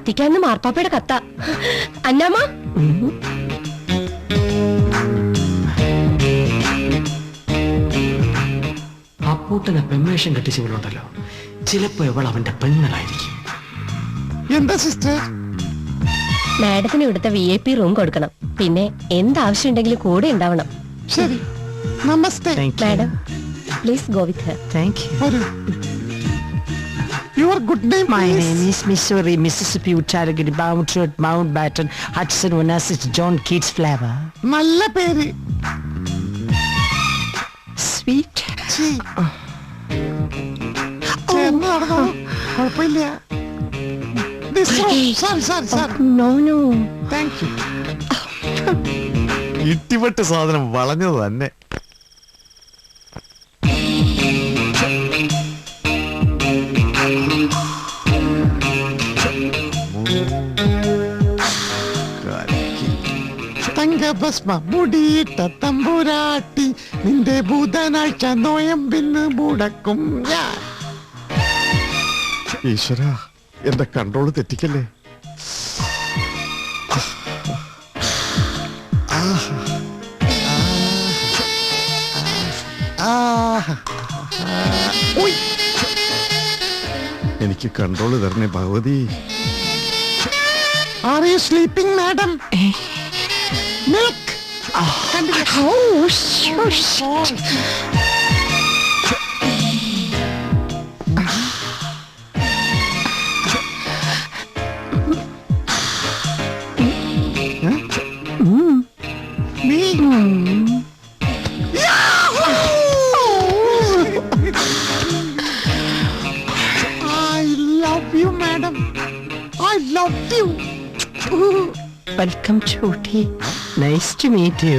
വത്തിക്കാന്ന് മാർപ്പാപ്പയുടെ കത്ത. അന്നാമ്മ, അപ്പൂട്ടനെ പെമ്മേഷം കെട്ടിച്ചവളുണ്ടല്ലോ, ചിലപ്പോ ഇവൾ അവന്റെ പെങ്ങളായിരിക്കും. എന്താ സിസ്റ്റർ? മാഡത്തിന് ഇവിടുത്തെ VIP റൂം കൊടുക്കണം. പിന്നെ എന്താവശ്യം ഉണ്ടെങ്കിലും കൂടെ ഉണ്ടാവണം. ശരി, നമസ്തേ. Madam, please go with her. Thank you. വരൂ. Your good name, My please? name is Missouri, Mississippi, Uttarakhand, Mount Mountbatten, Hudson, Onassis, John Keats Flavor. നല്ല പേര്. Sweet. ചേർന്ന് നടന്നോ, കുഴപ്പമില്ല. This room. Sorry. No. Thank you. ഇട്ടിപ്പെട്ട് സാധനം വളഞ്ഞത് തന്നെ. തങ്കഭസ്മ മുടിയിട്ട തമ്പുരാട്ടി, നിന്റെ ബുധനാഴ്ച നോയമ്പിന്ന് മുടക്കും ഞാൻ. ഈശ്വര, എന്റെ കൺട്രോള് തെറ്റിക്കല്ലേ. എനിക്ക് കൺട്രോള് തരണേ Bhagavathi. Are you sleeping, madam? Milk. കണ്ടില്ലേ? Me? Yahoo! I love you, madam. I love you. Welcome to tea. Nice to meet you.